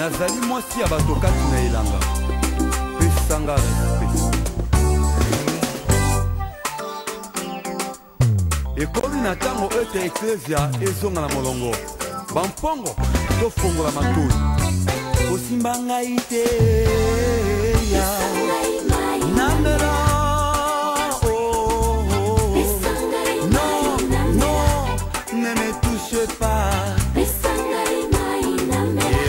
nazali mwasi ya bato kati na elanga pesanga respect ekomi na ntango ete eklesia ezonga na molongo bampongo tofongola matoi osimba ngai te ya namela non, non, ne me touche pas et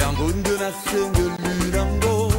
en bonne de la scène de l'urango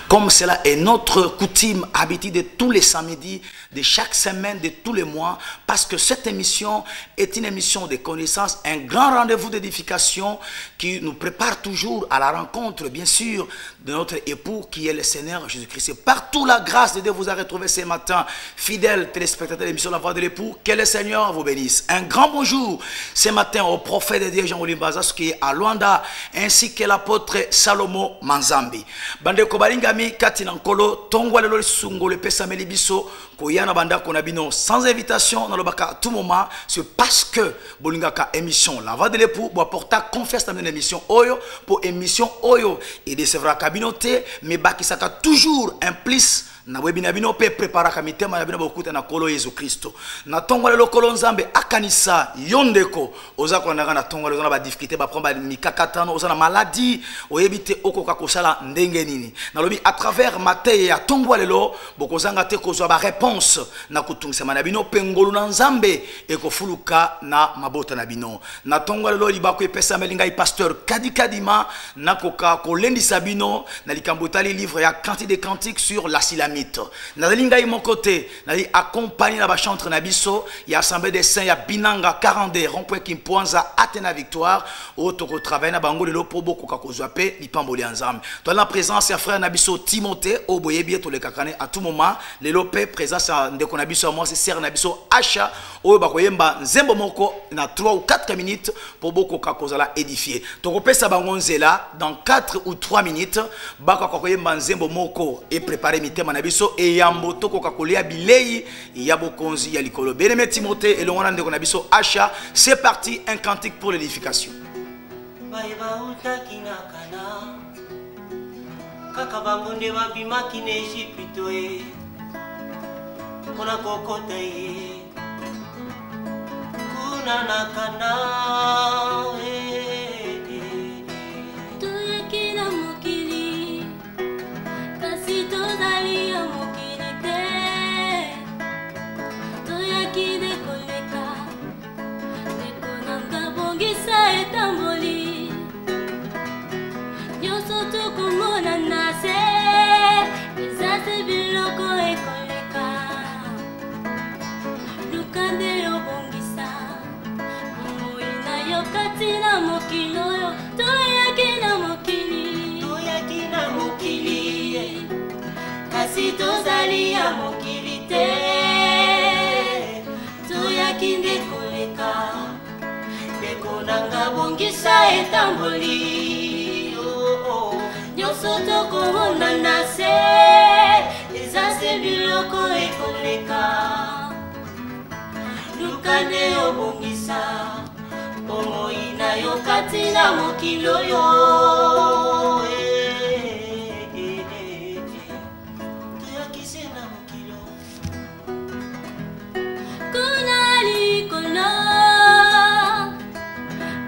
Comme cela est notre coutume, habitude de tous les samedis, de chaque semaine, de tous les mois, parce que cette émission est une émission de connaissance, un grand rendez-vous d'édification qui nous prépare toujours à la rencontre, bien sûr, de notre époux qui est le Seigneur Jésus-Christ. Partout la grâce de Dieu vous a retrouvé ce matin, fidèles téléspectateurs de l'émission La Voix de l'époux, que le Seigneur vous bénisse. Un grand bonjour ce matin au prophète de Dieu Jean-Olivier Bazas qui est à Luanda, ainsi que l'apôtre Salomo Manzambi. Bande Kobalingami, Katina Nkolo, Tongwa Lelo Sungo, le Pesameli Biso, Koyana Banda Konabino, sans invitation, dans le baka à tout moment, c'est parce que Bolingaka émission La Voix de l'époux, pour apporter confiance dans une émission Oyo, pour émission Oyo, et de Sevra Kabinote, mais Bakisaka toujours implice. Na webina bino pe prepara kamitema na bino bokuta na kolo Yesu Kristo na tongo lelo kolo nzambe akanisa yondeko oza ko na tongo lelo na ba difficulté ba promba mikakatano oza na maladie oyebite okoka kosala ndenge nini na lobi à travers Mateye ya tongo lelo bokozanga te kozwa ba réponse na kutungisa na bino pengolu na nzambe ekofuluka na mabota na bino na tongo lelo libako epesa melinga pasteur Kadikadima na koka kolendisa bino na likambotali livre ya quantité de cantiques sur la Silamite. Nazalinga mon côté, nali accompagné la chantre Nabiso, il y a assemblée des saints, il y a Binanga 42, rond-point Kimpoanza, Athéna Victoire, autre que travail na bango lelo pour beaucoup kakozwape, li pamboli ensemble. Dans la présence ya frère Nabiso Timothée, au boyebi to le kakane à tout moment, lelo pe présence ndeko Nabiso moi c'est sœur Nabiso Acha, au bakoyemba nzembo moko na 3 ou 4 minutes pour beaucoup kakozala édifier. To kopesa bango nzela dans 4 ou 3 minutes, baka koyemba nzembo moko et préparer mitema biso et yamboto koka kolia bilei yabo konzi ya likolo Bien-aimé Timothée et le wana ndeko na biso Acha, c'est parti, un cantique pour l'édification. Kaka bambonde babimaki na Egypte e kona kokota ye kuna nakana tuyekila mokili kasi tozali ya mokili te tuyaki dekoleka dekonanga bongisa etamboli nyonso tokomona na se eza te biloko ekoleka luka nde obongisa moi na yo kati na mokili oyo toyaki na mokili kasi tozali ya mokili te toyaki nde koleka dekonanga bongisa etamboli nyonso tokomona na se eza se biloko ekoleka luka nde obongisa bomoi na yo kati na mokili oyo toyakisi na mokili kuna likolo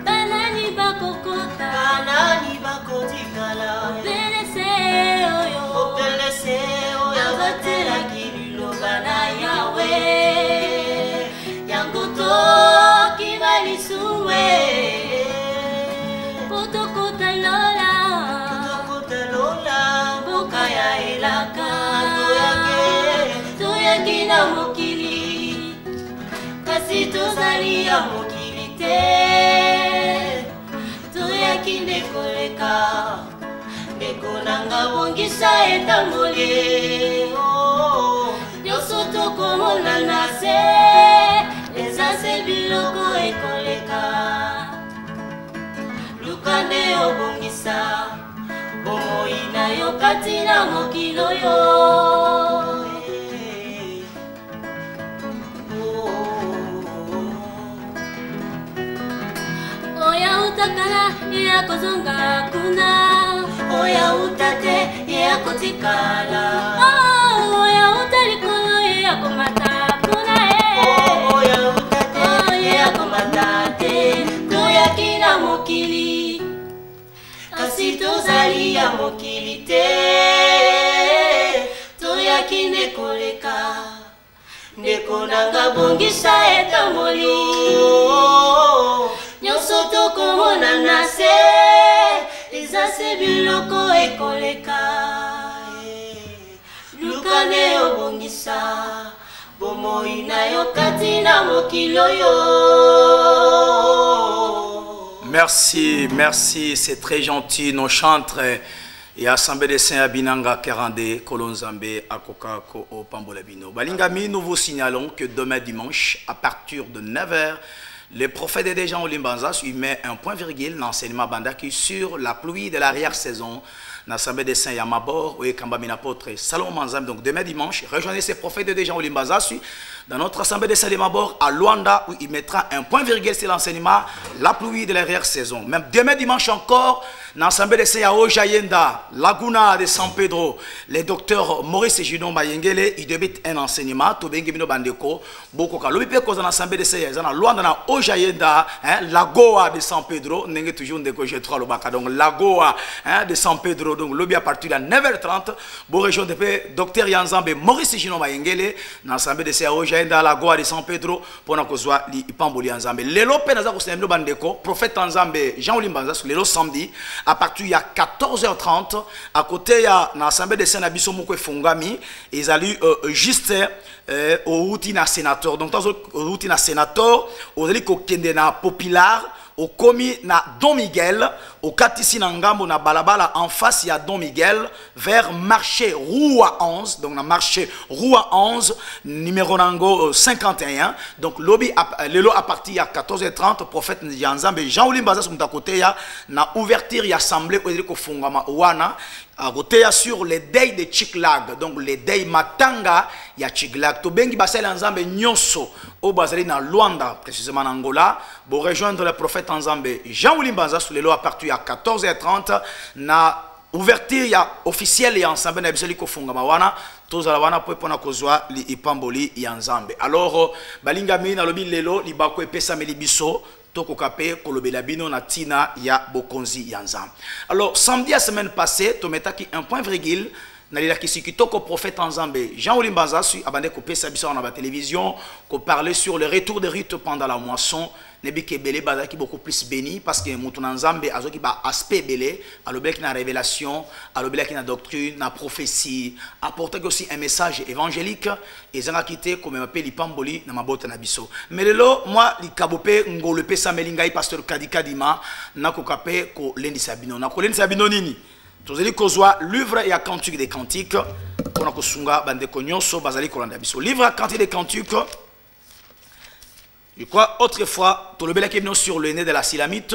banani bakokota banani bakotikala obelese oyo abatelaki liloba na Yawe yango tokima lisuwe potokota lola mboka ya elaka toyaki na mokili kasi tozali ya mokili te toyaki nde koleka Nanga bongisa etamboli Nyoso tokomona na se Eza se biloko ekoleka Lukande obongisa Bomoi na yo kati na mokilo yo Oya utakala ya kozonga kuna Oya utate ya kotikala Oya utalikolo ya komata kuna Oya utate ya komata te Toya kina mokili Kasi tozali ya mokili te Toya kine koleka Ndeko nanga bongisa etamboli Nyoso tokomona na se Eza se biloko ekoleka Lukane obongisa Bomoi na yo kati na mokilo yo Merci, merci, c'est très gentil, nos chantres et Assemblée des Saints Abinanga Kerande, Kolonzambe, Akokako, au Pambolabino. Balingami, nous vous signalons que demain dimanche, à partir de 9h, le prophète de Dejan Olimbanzas lui met un point virgule dans l'enseignement bandaki sur la pluie de l'arrière-saison. L'Assemblée des Saints Yamabor, et Kambamina Apôtre Salomon Manzam. Donc demain dimanche, rejoignez ces prophètes de Dejan Olimbanzas dans notre Assemblée des Saints Yamabor à Luanda, où il mettra un point virgule sur l'enseignement, la pluie de l'arrière-saison. Même demain dimanche encore, dans l'Assemblée des Saints Yaojayenda, Laguna de San Pedro, le docteur Maurice Jidon Bayengele, il débute un enseignement, Tobengibino Bandeko, Bokoka. L'OBP cause dans l'Assemblée des Saints, dans Luanda, dans Ojayenda, Lagoa de San Pedro, n'est toujours de Koje 3 Lobaka. Donc Lagoa de San Pedro, donc lobby à partir de 9h30, pour rejoindre le docteur Yanzambe Maurice Jidon Bayengele, dans l'Assemblée des Saints Ojayenda, Lagoa de San Pedro, pour nous kozwa li Ipamboli Yanzambe. Lelo Penaza Kosenebino Bandeko, prophète Yanzambe Jean Olimbanza, lelo samedi, à partir il y a 14h30 à côté il y a l'Assemblée des Saints Abisso Moko Fungami ils allaient juste au routine sénateur donc dans au routine sénateur au allez kokende na populaire au commis na Don Miguel au Katisi Nangambo na Balabala en face il y a Don Miguel vers marché Roua 11 donc na marché Roua 11 numéro nango 51 donc lobby lelo à partir il y a 14h30 prophète Yanzambe Jean Olimbaza sur à côté il y a na ouverture il y a assemblée au ko fungama wana à côté sur les days de Chiklag donc les days matanga il y a Chiklag to bengi basel Nzambe nyonso au bazali na Luanda précisément en Angola pour rejoindre le prophète Nzambe Jean Olimbaza sur les lois à partir à 14h30 na ouverture il y a officiel et ensemble na biseli ko fungama wana tozala wana po pona kozwa li ipamboli ya Nzambe alors balinga mi na lobi lelo libako epesa meli biso Tokokape kolobela bino na tina ya bokonzi ya Nzambe. Alors samedi la semaine passée tometaki un point virgule na lila kisikitoko prophète Nzambe Jean Olimbanza su abande ko pesa biso na ba télévision ko parler sur le retour de Ruth pendant la moisson nebi kebele bazaki beaucoup plus béni parce que mutu Nzambe azoki ba aspect belé alobeki na révélation alobeki na doctrine na prophétie apporter aussi un message évangélique et zanga kité comme m'appelle lipamboli na mabota na biso mais lelo moi likabope ngolo pesa melingai pasteur Kadikadima na kokape ko lendi sabino na ko lendi sabino nini tozeli kozwa livre ya cantique des cantiques pona kosunga bandeko nyonso bazali kolanda biso livre ya cantique des cantiques. Je crois autrefois, tu le sur le nez de la Silamite,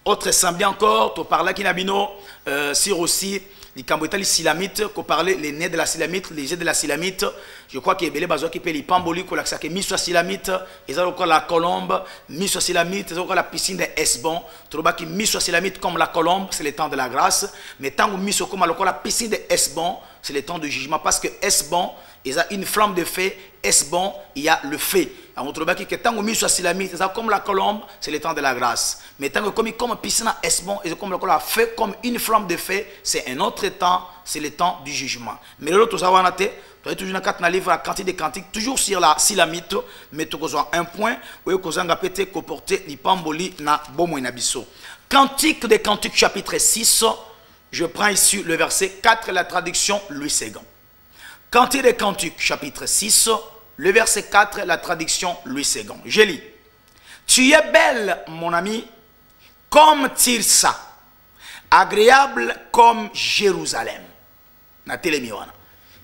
autre semblait encore, tu parlais qu'il a sur aussi les Cambotali Silamite, qu'on parlait les nez de la Silamite, les jets de la Silamite. Je crois qu'il y a des bazois qui paient les pamboli, qu'on a mis sur la Silamite, ils ont encore la colombe, mis sur la Silamite, ils ont encore la piscine de Esbon. Tu vois qui mis sur la Silamite comme la colombe, c'est le temps de la grâce. Mais tant que mis sur comme la piscine de Esbon, c'est le temps du jugement. Parce que Esbon, il y a une flamme de feu, Esbon, il y a le feu. On trouve que tant que mis sur la Silamite, comme la colombe, c'est le temps de la grâce. Mais tant que comme piscine à Esbon, et comme la feu, comme une flamme de feu, c'est un autre temps, c'est le temps du jugement. Mais l'autre, ça va tu as toujours un livre à quantité de cantiques, toujours sur la Silamite, mais tu as un point, où tu as pété comporter l'ipamboli na bomo inabiso. Cantique des Cantiques, chapitre 6, je prends ici le verset 4, la traduction Louis Ségan. Cantique des Cantiques, chapitre 6, le verset 4, la traduction Louis Ségan. Je lis. Tu es belle, mon ami, comme Tirsa, agréable comme Jérusalem.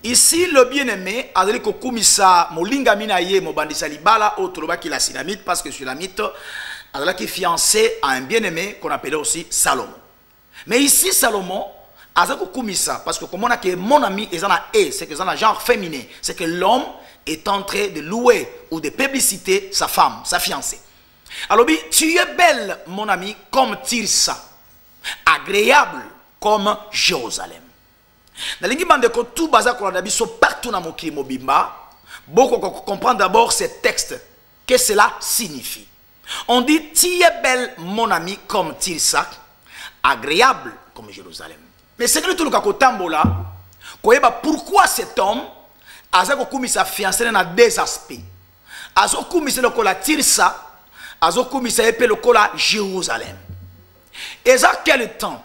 Ici, le bien-aimé, Adeli Kokumisa, Molinga Minaye, Mobandisa Libala, Otoloba qui la Silamite, parce que Sulamite, Adela qui est fiancé à un bien-aimé qu'on appelait aussi Salomon. Mais ici, Salomon, Adela Kokumisa, parce que comme on a que mon ami, c'est que c'est un genre féminin, c'est que l'homme est en train de louer ou de publiciter sa femme, sa fiancée. Alors, tu es belle, mon ami, comme Tirsa, agréable comme Jérusalem. Dans les bande ko tout baza ko na biso partout na mokili mobimba, beaucoup comprendre d'abord ce texte, que cela signifie. On dit tu es belle mon ami comme Tirsa, agréable comme Jérusalem. Mais c'est que tout le ko tambola, ko yeba pourquoi cet homme a ko kumisa fiancé na deux aspects. Azo kumisa le ko la Tirsa, azo kumisa epé le ko la Jérusalem. Et ça quel temps?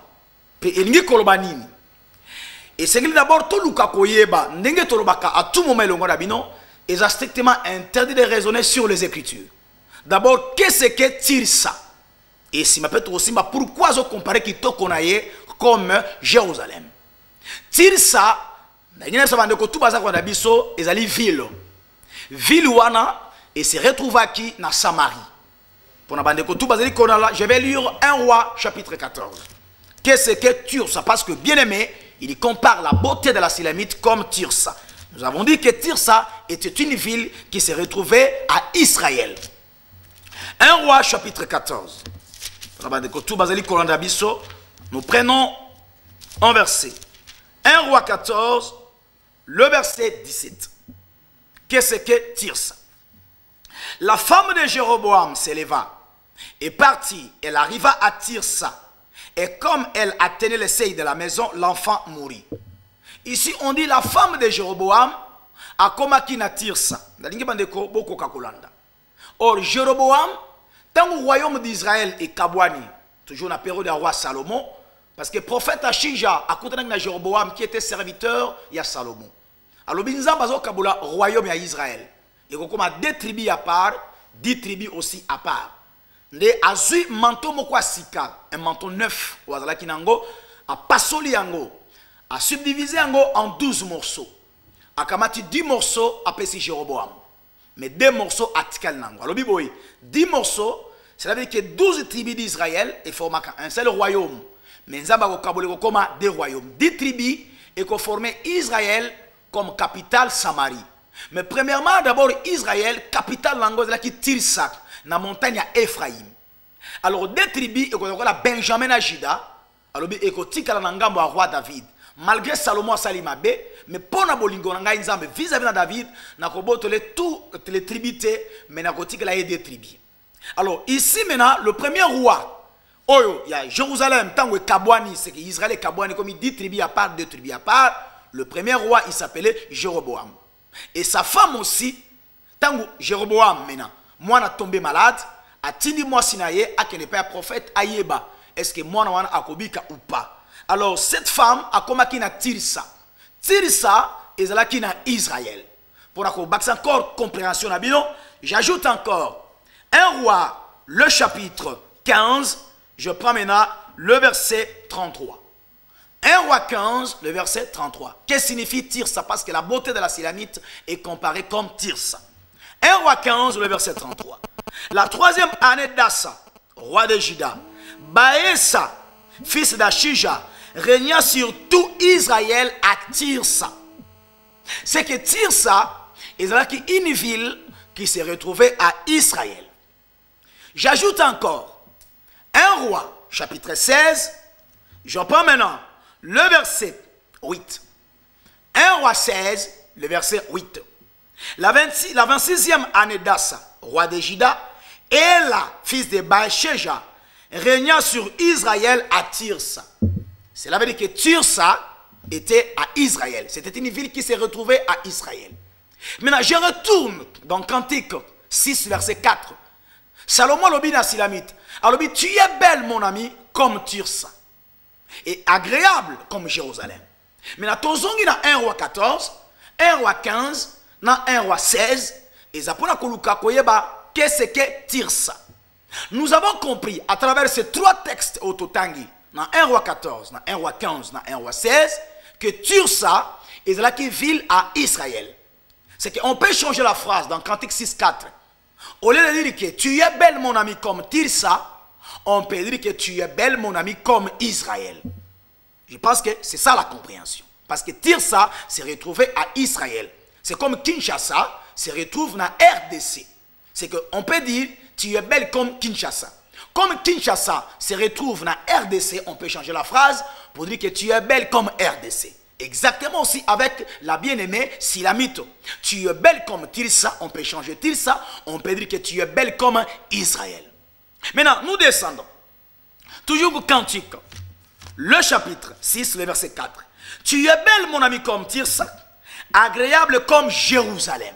Pe elingi kolobanini. Et c'est que d'abord, tout le kakoyeba, n'enge tolobaka à tout moment le ngorabino, est strictement interdit de raisonner sur les Écritures. D'abord, qu'est-ce que Tirsa? Et si ma peut aussi, pourquoi je compare qui to konaye comme Jérusalem? Tirsa, n'enge sa bande ko tout baza ko na biso, ezali ville. Ville wana et se retrouve qui na Samarie. Pour na bande ko tout bazali konala, je vais lire 1 Roi chapitre 14. Qu'est-ce que Tirsa? Parce que bien aimé, il compare la beauté de la Silamite comme Tirsa. Nous avons dit que Tirsa était une ville qui se retrouvait à Israël. 1 Roi chapitre 14. Nous prenons un verset. 1 Roi 14, le verset 17. Qu'est-ce que Tirsa? La femme de Jéroboam s'éleva et partit. Elle arriva à Tirsa. Et comme elle a tenu le seuil de la maison, l'enfant mourit. Ici, on dit la femme de Jéroboam a comaki na Tirsa. Or, Jéroboam, dans le royaume d'Israël et Kabwani, toujours dans la période du roi Salomon, parce que le prophète Achija a côté de Jéroboam qui était serviteur, il y a Salomon. Alors, Binzam bazo Kabula, royaume à Israël. Et comme a 2 tribus à part, 10 tribus aussi à part. Nde azui manteau moko sika, un manteau neuf, wazala kinango, a pasoli yango, a subdivisé yango en 12 morceaux. A kamati 10 morceaux a pesi Jéroboam. Mais 2 morceaux a tikal nango. Alors biboy, 10 morceaux, cela veut dire que 12 tribus d'Israël et forment un seul royaume. Mais nzamba ko kabole ko koma 2 royaumes. 10 tribus et ko formé Israël comme capitale Samarie. Mais premièrement, d'abord Israël, capitale lango la qui Tirsa. Na montagne à Ephraïm. Alors, 2 tribus, et Benjamin à Juda, alors, et Kotika na ngambo à roi David. Malgré Salomon a Salimabe, mais pour na bolingo na nzambe vis-à-vis de David, na kobotole toutes les tribus, mais na kotika la 2 tribus. Alors, ici maintenant, le premier roi, Oyo, il y a Jérusalem, tango Kabwani, c'est qu'Israël et Kabwani, comme il dit tribus à part, 2 tribus à part, le premier roi, il s'appelait Jéroboam. Et sa femme aussi, tango Jéroboam maintenant. Moi, je suis tombé malade. Atindi moi sinaye, à quel pas prophète Ayeba. Est-ce que moi, je akobika ou pas? Alors, cette femme a comme qui na Tirsa. Tirsa est là qui na Israël. Pour que encore compréhension, j'ajoute encore 1 Roi, le chapitre 15. Je prends maintenant le verset 33. 1 Roi 15, le verset 33. Qu'est-ce que signifie Tirsa? Parce que la beauté de la Silamite est comparée comme Tirsa. 1 Roi 15, le verset 33. La 3e année d'Assa, roi de Juda, Baésa, fils d'Achija, régna sur tout Israël à Tirsa. C'est que Tirsa est une ville qui s'est retrouvée à Israël. J'ajoute encore 1 Roi, chapitre 16, je prends maintenant le verset 8. 1 Roi 16, le verset 8. La 26e année d'Assa, roi de Juda, Ela, fils de Baécheja, régna sur Israël à Tirsa. Cela veut dire que Tirsa était à Israël. C'était une ville qui s'est retrouvée à Israël. Maintenant, je retourne dans Cantique 6, verset 4. Salomon lobi na Silamite. Alors, tu es belle, mon ami, comme Tirsa. Et agréable comme Jérusalem. Maintenant, tozongi na 1 Roi 14, 1 Roi 15, dans 1 Roi 16, et Zapona Koluka Koyeba, qu'est-ce que Tirsa? Nous avons compris à travers ces 3 textes au Totangi, dans 1 roi 14, dans 1 roi 15, dans 1 roi 16, que Tirsa est la ville à Israël. C'est qu'on peut changer la phrase dans Cantique 6.4. Au lieu de dire que tu es belle mon ami comme Tirsa, on peut dire que tu es belle mon ami comme Israël. Je pense que c'est ça la compréhension. Parce que Tirsa s'est retrouvé à Israël. C'est comme Kinshasa se retrouve dans RDC. C'est qu'on peut dire tu es belle comme Kinshasa. Comme Kinshasa se retrouve dans RDC, on peut changer la phrase pour dire que tu es belle comme RDC. Exactement aussi avec la bien-aimée Silamito. Tu es belle comme Tirsa, on peut changer Tirsa, on peut dire que tu es belle comme Israël. Maintenant, nous descendons. Toujours au Cantique, le chapitre 6, le verset 4. Tu es belle, mon ami, comme Tirsa, agréable comme Jérusalem.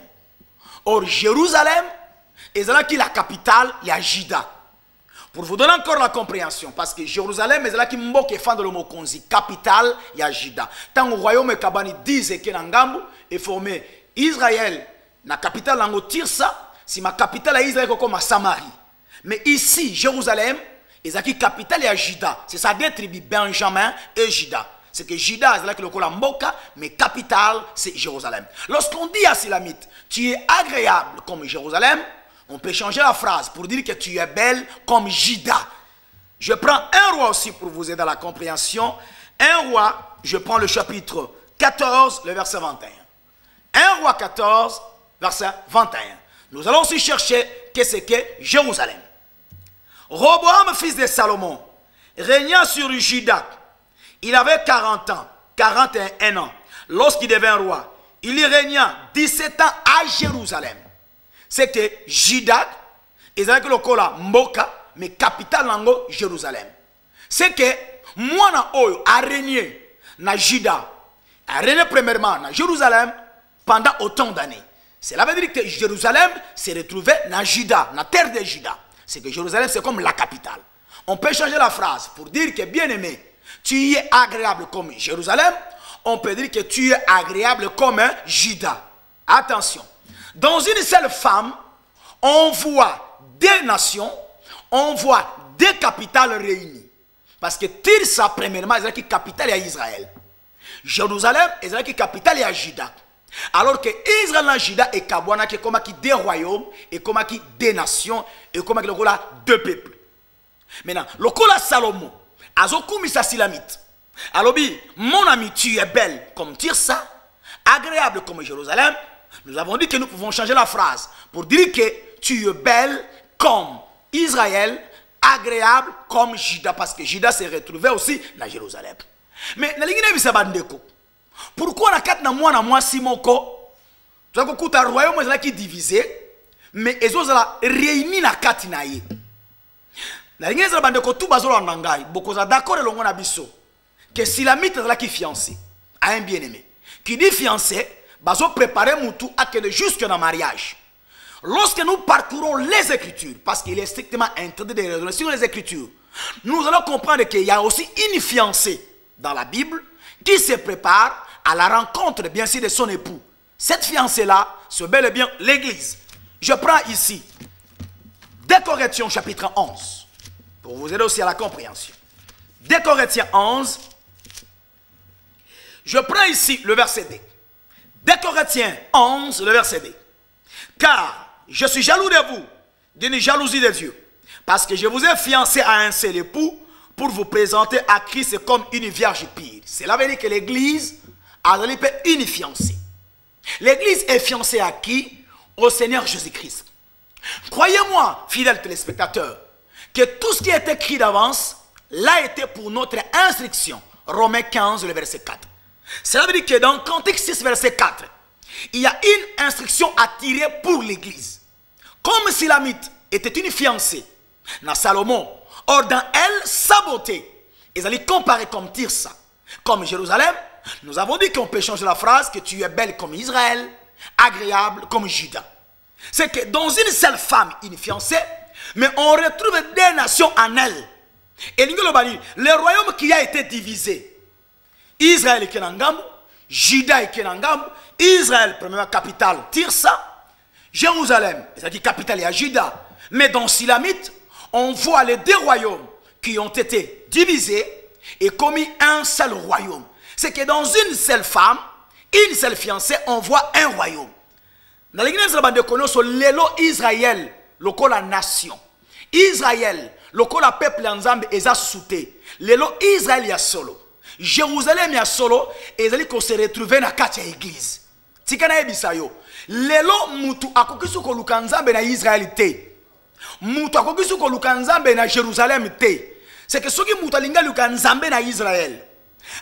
Or, Jérusalem est là qui est la capitale, il y a Juda. Pour vous donner encore la compréhension, parce que Jérusalem est là qui mboke fan de l'homokonzi, capitale, il y a Juda. Tant que le royaume Kabani disait que Nangambu est formé Israël, la capitale Nango Tirsa, si ma capitale est Israël comme Samarie. Mais ici, Jérusalem, est la capitale, il y a Juda. C'est ça deux tribus, Benjamin et Juda. C'est que Juda est là que le Mboka, mais capitale, c'est Jérusalem. Lorsqu'on dit à Silamite, tu es agréable comme Jérusalem, on peut changer la phrase pour dire que tu es belle comme Juda. Je prends un roi aussi pour vous aider à la compréhension. Un roi, je prends le chapitre 14, le verset 21. Un roi 14, verset 21. Nous allons aussi chercher qu'est-ce que Jérusalem. Roboam, fils de Salomon, régna sur Juda. Il avait 40 ans, 41 ans. Lorsqu'il devint roi, il y régna 17 ans à Jérusalem. C'est que Juda, ils avaient le kola Mboka, mais capitale nango Jérusalem. C'est que moi Oyo a régné na Juda, a régné premièrement na Jérusalem pendant autant d'années. Cela veut dire que Jérusalem s'est retrouvé na Juda, na terre de Juda. C'est que Jérusalem c'est comme la capitale. On peut changer la phrase pour dire que bien aimé, tu es agréable comme Jérusalem. On peut dire que tu es agréable comme Juda. Attention. Dans une seule femme, on voit des nations, on voit des capitales réunies. Parce que Tirsa, premièrement, est la capitale à Israël. Jérusalem est la capitale à Juda. Alors que Israël et Juda et Kabwana, qui comme des royaumes, et comme des nations, et comme deux peuples. Maintenant, le kola Salomon, Azokoumi Silamite. Alors, mon ami, tu es belle comme Tirsa, agréable comme Jérusalem. Nous avons dit que nous pouvons changer la phrase pour dire que tu es belle comme Israël, agréable comme Juda, parce que Juda s'est retrouvé aussi dans Jérusalem. Mais pourquoi on a moi Simoko, tu as un royaume qui est divisé, mais ils ont réuni la Katinaï. La ligne de bandeko tout bazolo en nangai, beaucoup d'accord et l'on a biso que si la mythe est qui fiancé à un bien-aimé, qui dit fiancé, bazo préparer moutou à que jusque dans le mariage. Lorsque nous parcourons les Écritures, parce qu'il est strictement interdit de raisonner sur les Écritures, nous allons comprendre qu'il y a aussi une fiancée dans la Bible qui se prépare à la rencontre, bien sûr, de son époux. Cette fiancée-là, c'est bel et bien l'Église. Je prends ici 2 Corinthiens chapitre 11, pour vous aider aussi à la compréhension. 2 Corinthiens 11, je prends ici le verset D. 2 Corinthiens 11, le verset D. Car je suis jaloux de vous, d'une jalousie de Dieu, parce que je vous ai fiancé à un seul époux pour vous présenter à Christ comme une vierge pure. Cela veut dire que l'Église a une fiancée. L'Église est fiancée à qui? Au Seigneur Jésus-Christ. Croyez-moi, fidèles téléspectateurs, que tout ce qui est écrit d'avance l'a été pour notre instruction. Romains 15, le verset 4. Cela veut dire que dans Cantique 6, verset 4, il y a une instruction à tirer pour l'Église. Comme Silamite était une fiancée dans Salomon, or dans elle, sa beauté, ils allaient comparer comme Tirsa, comme Jérusalem. Nous avons dit qu'on peut changer la phrase que tu es belle comme Israël, agréable comme Juda. C'est que dans une seule femme, une fiancée, mais on retrouve des nations en elle. Et le royaume qui a été divisé, Israël est Kenangam, Juda est Kenangam, Israël, première capitale, Tirsa, Jérusalem, c'est-à-dire capitale à Juda. Mais dans Silamite, on voit les deux royaumes qui ont été divisés, et commis un seul royaume. C'est que dans une seule femme, une seule fiancée, on voit un royaume. Dans l'église de Bande Konoso, l'élo Israël, le la nation. Israël, le la peuple ensemble, et ça souté. L'élo Israël y a solo. Jérusalem y a solo, et ils allaient se retrouver dans la église. Tikana ebisayo. L'élo mutu akokisu ko lukanzambe na Israël te. Mutu akokisu ko lukanzambe na Jérusalem te. C'est que ceux qui mutu alinga lukanzambe na Israël.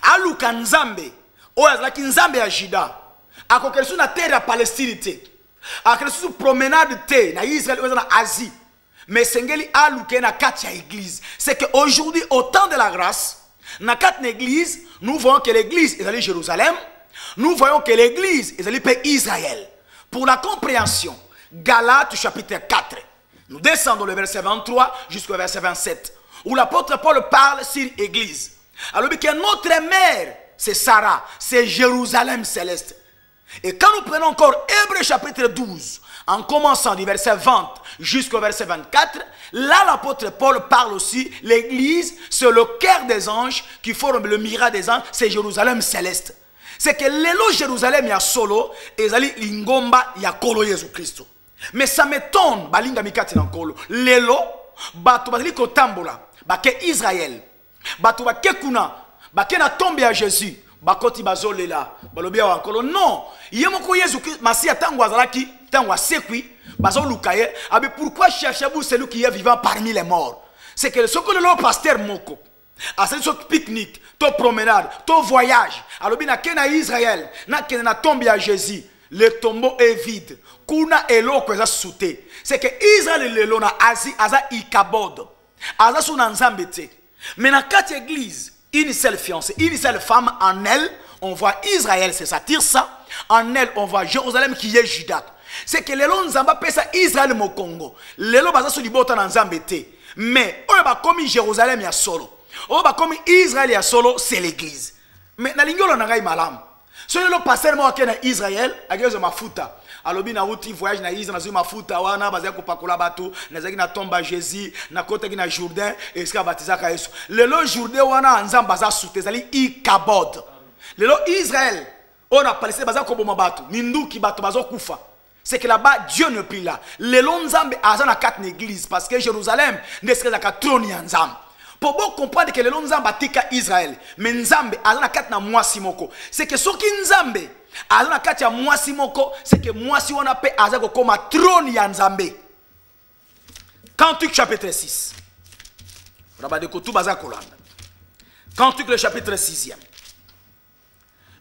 A lukanzambe, o azaki nzambe ya Juda. Akokisu na terre ya Palestine te. Akokisu promenade te na Israël ou na Asie. Mais sengeli a luke na katia église. C'est que aujourd'hui au temps de la grâce, na quatre église, nous voyons que l'église est allée Jérusalem. Nous voyons que l'église est allée pays Israël. Pour la compréhension, Galates chapitre 4. Nous descendons le verset 23 jusqu'au verset 27. Où l'apôtre Paul parle sur l'église. Alors que notre mère, c'est Sarah, c'est Jérusalem céleste. Et quand nous prenons encore Hébreux chapitre 12, en commençant du verset 20 jusqu'au verset 24, là l'apôtre Paul parle aussi, l'église, c'est le cœur des anges qui forme le miroir des anges, c'est Jérusalem céleste. C'est que l'élo Jérusalem y a solo, et zali lingomba y a kolo Jésus Christ. Mais ça m'étonne, balinga mikati na kolo. L'élo, batu bazali kotambola, bake Israël, batu bake kuna, bake na tombe ya Jésus, bakoti bazolela, balobia wa kolo. Non, yemoko Jésus Christ, masi atango azalaki, tango asekwi, bazo lukaye, abe pourquoi cherchez-vous celui qui est vivant parmi les morts? C'est que ce que le pasteur moko, à ce pique-nique, ton promenade, ton voyage, alors bien na Israël, na tombe à Jésus, le tombeau est vide. Kuna elo kweza souté. C'est que Israël lelo na Asie, aza ikabod, aza suna nzambete. Mais dans quatre églises, une seule fiancée, une seule femme, en elle, on voit Israël, c'est ça, tire ça. En elle, on voit Jérusalem qui est Juda. C'est que lelo nzamba pesa Israël mo Congo. Lelo baza su libota na nzambete. Mais on va comme Jérusalem ya solo. On va comme Israël ya solo, c'est l'église. Mais na lingolo na ngai malam. So le pasteur mo akena Israël, agezo mafuta. Alobi na uti voyage na Israël na zo mafuta wana bazia ko pakola batu, na zaki na tomba Jésus, na kota ki na Jourdain, et ska batizaka Yesu. Lelo Jourdain wana nzamba za soute zali ikabod. Lelo Israël, on a palissé baza ko boma batu, minduki batu bazo kufa. C'est que là-bas, Dieu ne prie là. Les Nzambe a dans quatre églises parce que Jérusalem n'est pas trône Nzambe. Pour bien comprendre que les Nzambe tika Israël, mais Nzambe a dans quatre na mwasi moko. C'est que ce qui Nzambe a dans quatre ya mwasi moko, c'est que mwasi wana pe azako comme trône ya Nzambe. Cantique chapitre 6. Rabade ko tout baza kolanda. Cantique le chapitre 6e.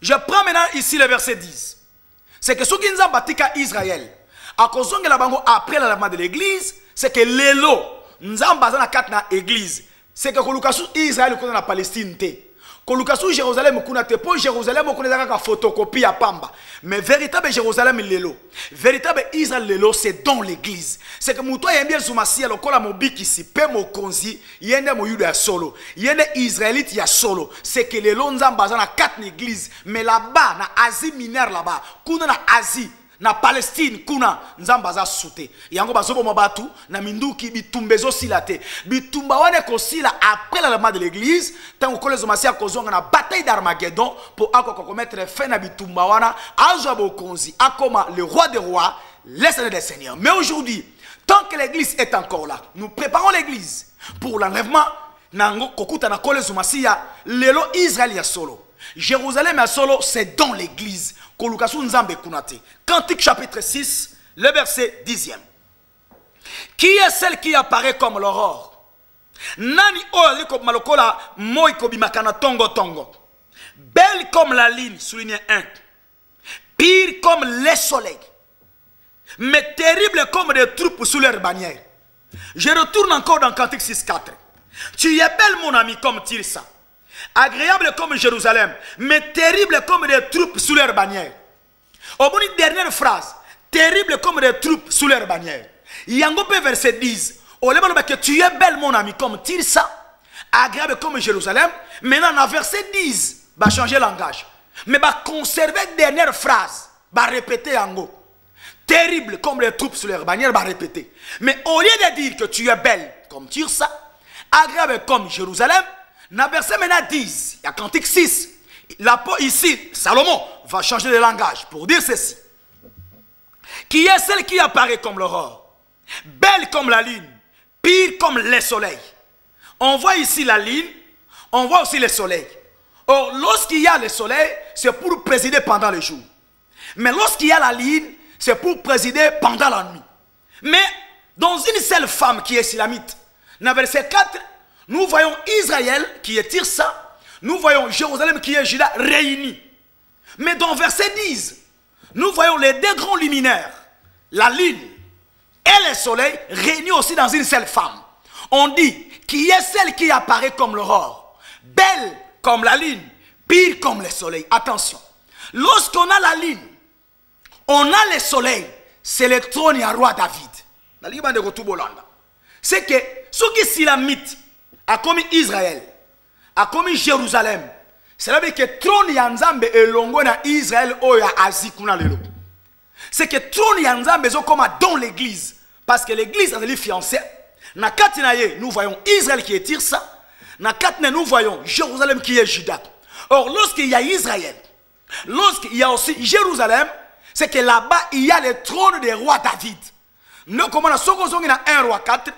Je prends maintenant ici le verset 10. C'est que ce qui nous a battu à Israël, à cause de la bango après l'avènement de l'église, c'est que l'élo, nous avons basé dans quatre églises. C'est que Kolukasu Israël est la Palestine. Kolukasu Jérusalem est pour Jérusalem, on a une photocopie à Pamba. Mais véritable Jérusalem l'élo. Véritable Israël l'élo, c'est dans l'église. C'est que Moutoua y a bien soumasi, alors qu'on a mon bic ici, pe mo konzi, y a un yuda solo. Y a un Israélite y a solo. C'est que l'élo nous avons basé dans quatre églises. Mais là-bas, na Asie mineure là-bas, kuna na Asie, na Palestine, kuna nzambaza soute. Yango bazobo mabatu, na minduki bitumbezo silate. Bitumba wane kosila après l'avènement de l'église, tant que les omasia kozonga na bataille d'Armageddon pour commettre fin na bitumba wana, azabo konzi, akoma le roi des rois, le Seigneur des seigneurs. Mais aujourd'hui, tant que l'église est encore là, nous préparons l'église pour l'enlèvement. Nango kokuta na kole zomasia, lelo Israël ya solo. Jérusalem ya solo, c'est dans l'église. Cantique chapitre 6, le verset 10e. Qui est celle qui apparaît comme l'aurore? Nani oali comme malokola moi kobimakana tongo tongo. Belle comme la ligne, souligné 1. Pire comme le soleil. Mais terrible comme des troupes sous leur bannière. Je retourne encore dans Cantique 6.4. Tu es belle mon ami comme Tirsa. Agréable comme Jérusalem, mais terrible comme des troupes sous leur bannière. Au bout d'une dernière phrase, terrible comme des troupes sous leur bannière. Yangope verset 10. Au lieu que tu es belle mon ami comme Tirsa, agréable comme Jérusalem. Maintenant dans verset 10, va changer langage. Mais va conserver dernière phrase, va répéter yango. Terrible comme les troupes sous leur bannière, va répéter. Mais au lieu de dire que tu es belle comme Tirsa, agréable comme Jérusalem, Dans verset maintenant 10, il y a Cantique 6. Ici, Salomon va changer de langage pour dire ceci. Qui est celle qui apparaît comme l'aurore, belle comme la lune, pire comme le soleil. On voit ici la lune, on voit aussi le soleil. Or, lorsqu'il y a le soleil, c'est pour présider pendant le jour. Mais lorsqu'il y a la lune, c'est pour présider pendant la nuit. Mais dans une seule femme qui est Silamite, dans verset 4, nous voyons Israël qui est Tirsa, nous voyons Jérusalem qui est Juda réunis. Mais dans verset 10, nous voyons les deux grands luminaires, la lune et le soleil réunis aussi dans une seule femme. On dit, qui est celle qui apparaît comme l'aurore, belle comme la lune, pire comme le soleil. Attention, lorsqu'on a la lune, on a le soleil, c'est le trône du roi David. C'est que ceux qui Silamite a commis Israël, a commis Jérusalem, c'est là que le trône Yanzambe est longo na Israël oya azikuna lelo. C'est que le trône Yanzambe est comme dans l'église, parce que l'église a des fiancés. Na katinaye, nous voyons Israël qui est Tirsa, na katine nous voyons Jérusalem qui est Juda. Or lorsqu'il y a Israël, lorsqu'il y a aussi Jérusalem, c'est que là-bas il y a le trône des rois David. Nous comme on a 1 roi 4,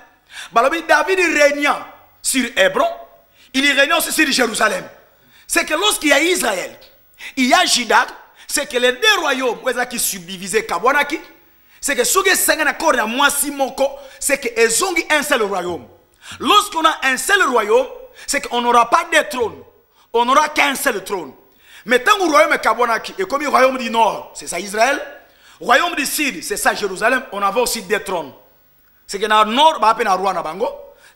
David régnant sur Hébron, il règne aussi sur Jérusalem. C'est que lorsqu'il y a Israël, il y a Juda, c'est que les deux royaumes qui subdivisent Kabonaki, c'est que ceux qui sont c'est qu'ils ont un seul royaume. Lorsqu'on a un seul royaume, c'est qu'on n'aura pas de trône. On n'aura qu'un seul trône. Mais tant que le royaume Kabonaki est comme le royaume du nord, c'est ça Israël. Le royaume du sud, c'est ça Jérusalem. On avait aussi des trônes. C'est que dans le nord, il y a un roi. Dans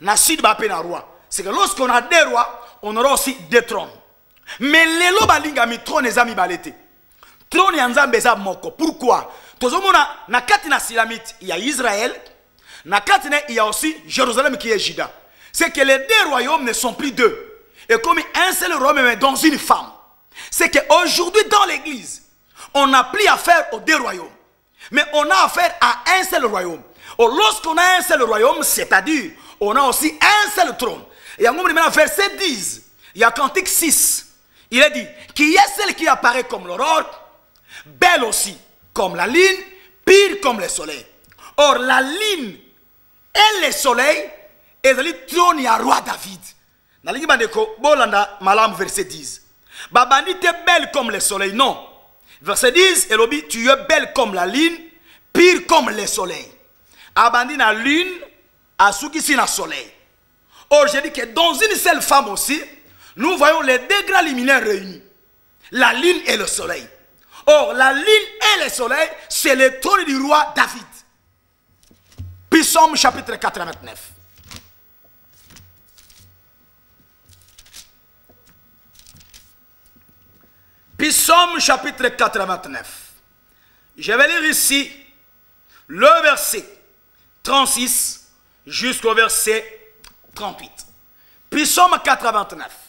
le sud, il y a un roi. C'est que lorsqu'on a des rois, on aura aussi des trônes. Mais les lobalinga mi trône les amis balete. Trône yanzambe za moko. Pourquoi? Tozomona na katina Silamite, il y a Israël. Na katina il y a aussi Jérusalem qui est Juda. C'est que les deux royaumes ne sont plus deux. Et comme un seul royaume mais dans une femme. C'est qu'aujourd'hui dans l'église, on n'a plus affaire aux deux royaumes. Mais on a affaire à un seul royaume. Lorsqu'on a un seul royaume, c'est-à-dire on a aussi un seul trône. Et en verset 10, il y a Cantique 6. Il est dit, qui est celle qui apparaît comme l'aurore, belle aussi comme la lune, pire comme le soleil. Or la lune et le soleil est le trône du roi David. Dans le verset 10. Babani t'es belle comme le soleil. Non. Verset 10, Elobi, tu es belle comme la lune, pire comme le soleil. Abandi la lune, à ceux qui sont le soleil. Or, j'ai dit que dans une seule femme aussi, nous voyons les deux grands luminaires réunis. La lune et le soleil. Or, la lune et le soleil, c'est le trône du roi David. Psaume chapitre 89. Psaume chapitre 89. Je vais lire ici le verset 36 jusqu'au verset 38. Psaume 89.